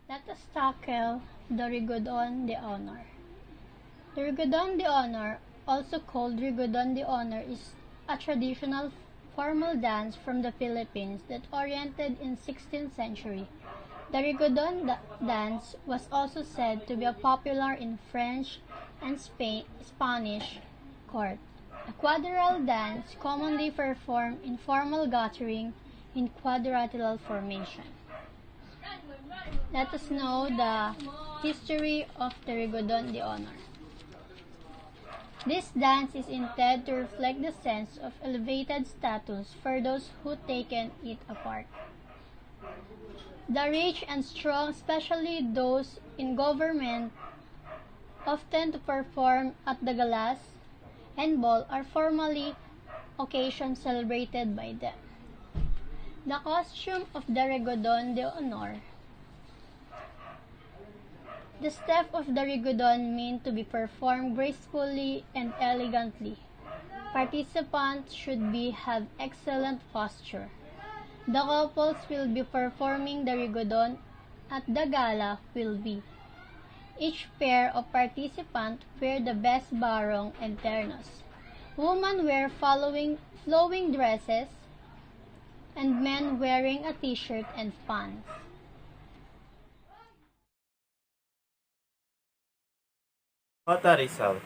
Let us tackle the Rigodon de Honor. The Rigodon de Honor, also called Rigodon de Honor, is a traditional formal dance from the Philippines that oriented in 16th century. The Rigodon dance was also said to be popular in French and Spanish court. The quadrille dance commonly performed in formal gathering in quadrilateral formation. Let us know the history of the Rigodon de Honor. This dance is intended to reflect the sense of elevated status for those who taken it apart. The rich and strong, especially those in government, often to perform at the galas and ball are formally occasions celebrated by them. The costume of the Rigodon de Honor. The step of the Rigodon meant to be performed gracefully and elegantly. Participants should have excellent posture. The couples will be performing the Rigodon at the gala will be. Each pair of participants wear the best barong and ternos. Women wear flowing dresses and men wearing a t-shirt and pants. Jota Rizal,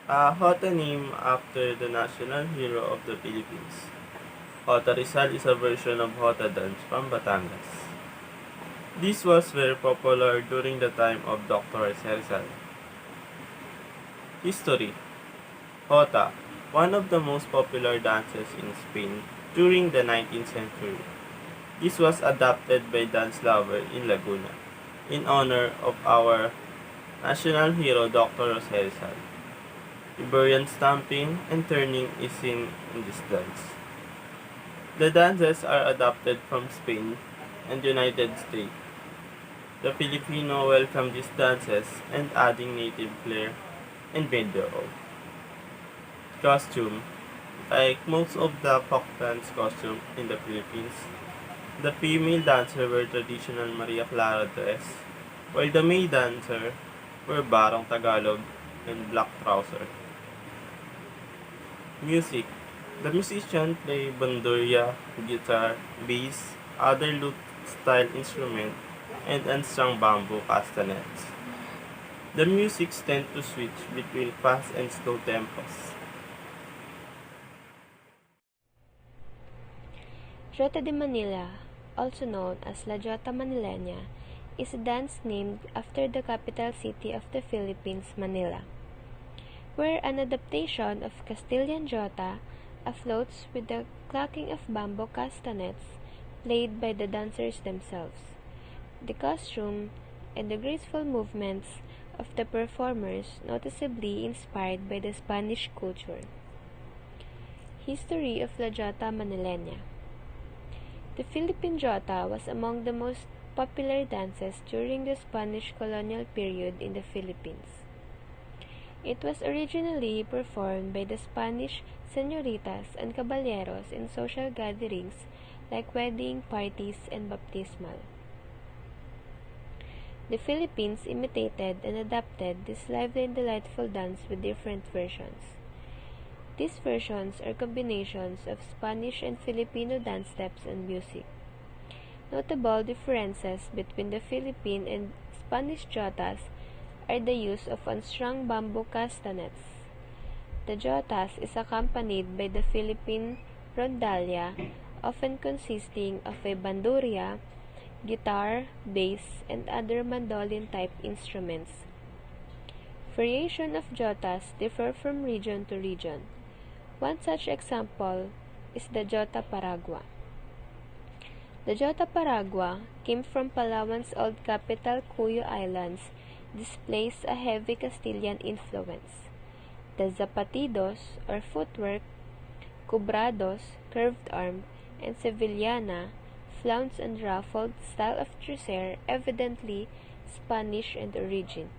a Jota name after the national hero of the Philippines. Jota Rizal is a version of Jota dance from Batangas. This was very popular during the time of Dr. Rizal. History. Jota, one of the most popular dances in Spain during the 19th century. This was adapted by dance lovers in Laguna in honor of our national hero Dr. Rizal. Iberian stamping and turning is seen in this dance. The dances are adapted from Spain and United States. The Filipino welcome these dances and adding native flair and made their own. Costume. Like most of the folk dance costume in the Philippines, the female dancer wear traditional Maria Clara dress, while the male dancer wear barong Tagalog and black trouser. Music. The musician play bandurria, guitar, bass, other lute-style instrument, and unstrung bamboo castanets. The music tend to switch between fast and slow tempos. Jota de Manila, also known as La Jota Manileña, is a dance named after the capital city of the Philippines, Manila, where an adaptation of Castilian Jota afloats with the clacking of bamboo castanets played by the dancers themselves. The costume and the graceful movements of the performers noticeably inspired by the Spanish culture. History of La Jota Manileña. The Philippine Jota was among the most popular dances during the Spanish colonial period in the Philippines. It was originally performed by the Spanish señoritas and caballeros in social gatherings like wedding parties and baptismal. The Philippines imitated and adapted this lively and delightful dance with different versions. These versions are combinations of Spanish and Filipino dance steps and music. Notable differences between the Philippine and Spanish jotas are the use of unstrung bamboo castanets. The jotas is accompanied by the Philippine rondalla, often consisting of a bandurria, guitar, bass, and other mandolin-type instruments. Variation of jotas differ from region to region. One such example is the Jota Paragua. The Jota Paragua came from Palawan's old capital Cuyo Islands, displays a heavy Castilian influence. The zapatidos, or footwork, cubrados, curved arm, and sevillana, flounced and ruffled style of tresser, evidently Spanish in origin.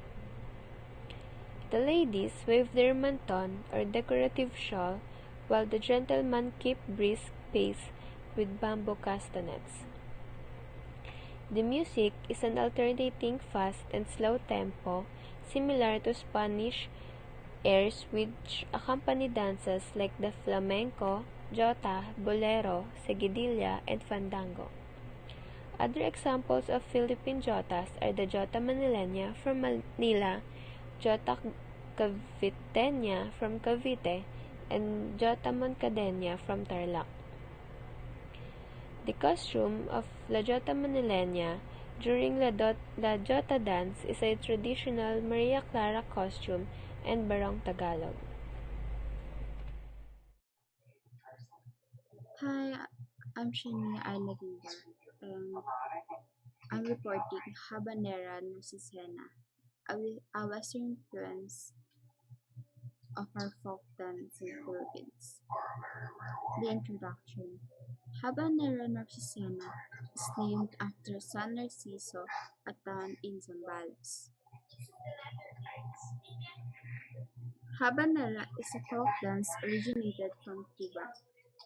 The ladies wave their manton or decorative shawl, while the gentlemen keep brisk pace with bamboo castanets. The music is an alternating fast and slow tempo, similar to Spanish airs which accompany dances like the flamenco, jota, bolero, seguidilla, and fandango. Other examples of Philippine jotas are the Jota Manileña from Manila, Jota Caviteña from Cavite, and Jota Moncadeña from Tarlac. The costume of La Jota Manileña during La Jota dance is a traditional Maria Clara costume and Barong Tagalog. Hi, I'm Shania Alaguinda, and I'm reporting Habanera Narcisena, a Western influence of our folk dance in the Philippines. The introduction. Habanera Narcisena is named after San Narciso, a town in Zambales. Habanera is a folk dance originated from Cuba.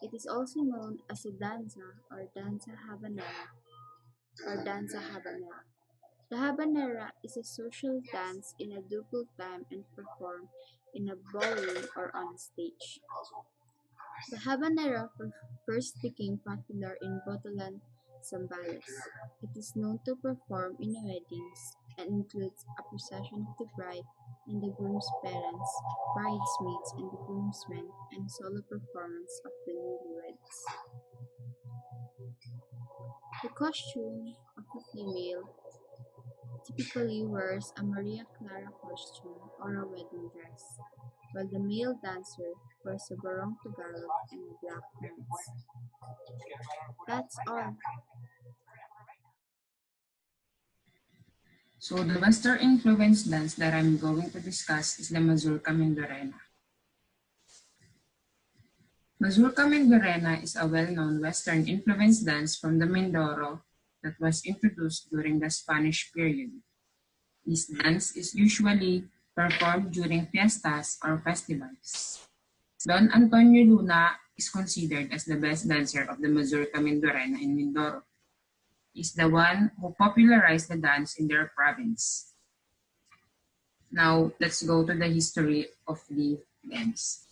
It is also known as a danza or danza habanera or danza habanera. The habanera is a social dance in a double time and performed in a ballroom or on a stage. The habanera first became popular in Botolan, Zambales. It is known to perform in weddings and includes a procession of the bride and the groom's parents, bridesmaids and the groomsmen, and solo performance of the newlyweds. The costume of the female typically wears a Maria Clara costume or a wedding dress, while the male dancer wears a barong Tagalog and a black pants. That's all. So the Western influenced dance that I'm going to discuss is the Mazurka Mindorena. Mazurka Mindorena is a well-known Western influenced dance from the Mindoro that was introduced during the Spanish period. This dance is usually performed during fiestas or festivals. Don Antonio Luna is considered as the best dancer of the Mazurka Mindorena in Mindoro. Is the one who popularized the dance in their province. Now, let's go to the history of the dance.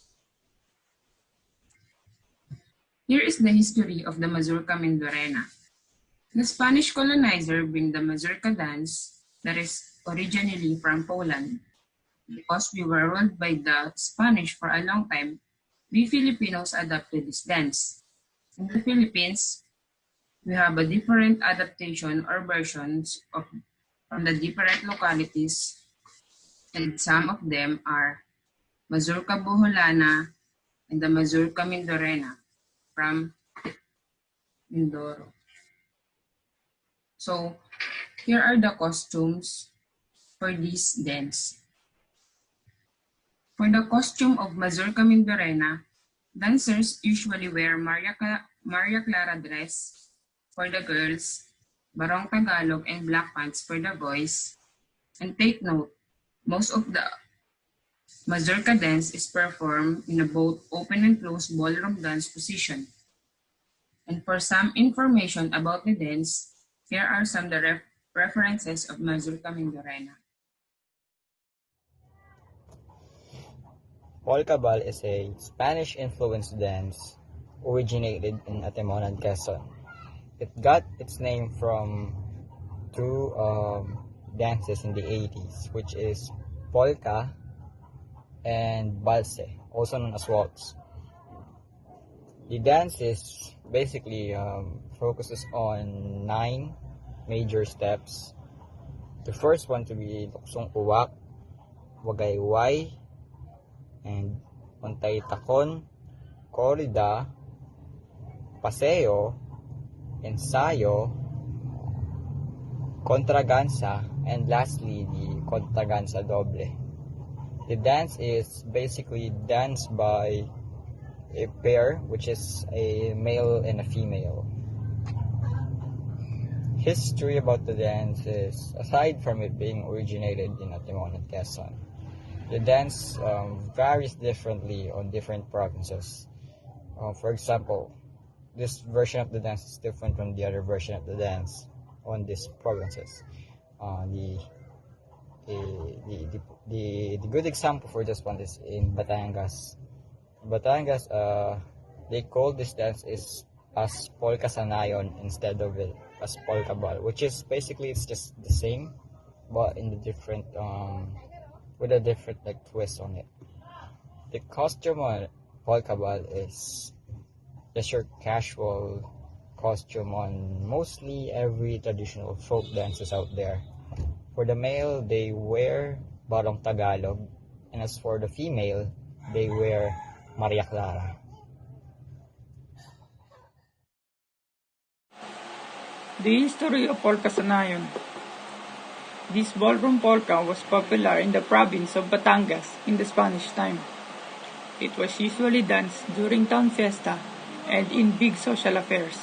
Here is the history of the Mazurka Mindorena. The Spanish colonizer bring the Mazurka dance that is originally from Poland. Because we were ruled by the Spanish for a long time, we Filipinos adopted this dance. In the Philippines, we have a different adaptation or versions from the different localities, and some of them are Mazurka Boholana and the Mazurka Mindorena from Mindoro. So, here are the costumes for this dance. For the costume of Mazurka Mindorena, dancers usually wear Maria Clara dress for the girls, Barong Tagalog, and black pants for the boys. And take note, most of the Mazurka dance is performed in a both open and closed ballroom dance position. And for some information about the dance, here are some of the references of Mazurka Mindorena. Polka ball is a Spanish-influenced dance originated in Atemonan, Quezon. It got its name from two dances in the 80s, which is polka and valse, also known as waltz. The dance is basically focuses on 9 major steps. The first one to be luksong uwak, wagayway, and untay takon, korida, paseo, ensayo, contraganza, and lastly, the contraganza doble. The dance is basically danced by a pair, which is a male and a female. History about the dance is, aside from it being originated in Atemonan, Quezon, the dance varies differently on different provinces. For example, this version of the dance is different from the other version of the dance. on these provinces. Uh, the, the good example for this one is in Batangas. Batangas, they call this dance is as polka sanayon instead of it as polka ball, which is basically it's just the same, but in the different with a different like twist on it. The costume on polka ball is just your casual costume on mostly every traditional folk dances out there. For the male, they wear barong Tagalog, and as for the female, they wear Maria Clara. The history of polka sanayon. This ballroom polka was popular in the province of Batangas in the Spanish time. It was usually danced during town fiesta and in big social affairs.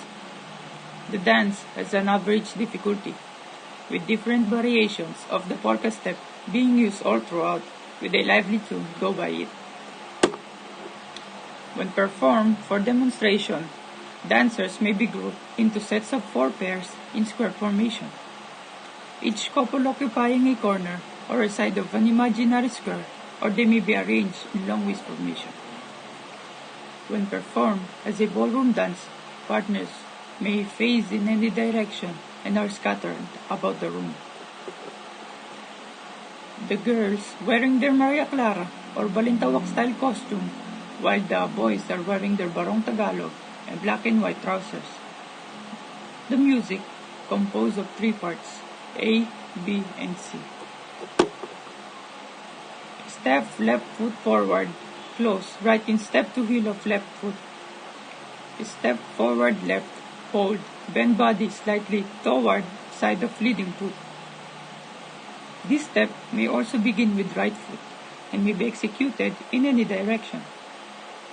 The dance has an average difficulty, with different variations of the polka step being used all throughout, with a lively tune go by it. When performed for demonstration, dancers may be grouped into sets of 4 pairs in square formation, each couple occupying a corner or a side of an imaginary square, or they may be arranged in long waist formation. When performed as a ballroom dance, partners may face in any direction and are scattered about the room. The girls wearing their Maria Clara or Balintawak style costume, while the boys are wearing their Barong Tagalog and black and white trousers. The music, composed of 3 parts, A, B, and C. Step left foot forward, close, right in step to heel of left foot. Step forward left, hold, bend body slightly toward side of leading foot. This step may also begin with right foot and may be executed in any direction.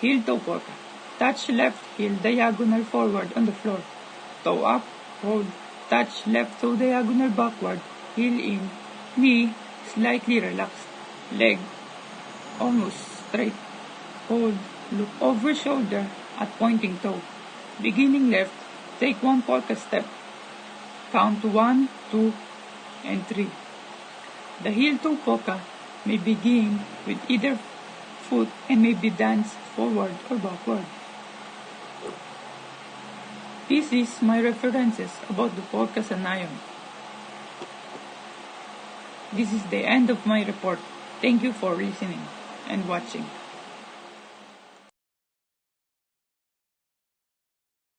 Heel toe polka. Touch left heel diagonal forward on the floor. Toe up, hold, touch left toe diagonal backward, heel in, knee slightly relaxed, leg almost straight, hold, look over shoulder at pointing toe. Beginning left, take 1 polka step. Count 1, 2, and 3. The heel toe polka may begin with either foot and may be danced forward or backward. This is my references about the polka sanayon. This is the end of my report. Thank you for listening and watching.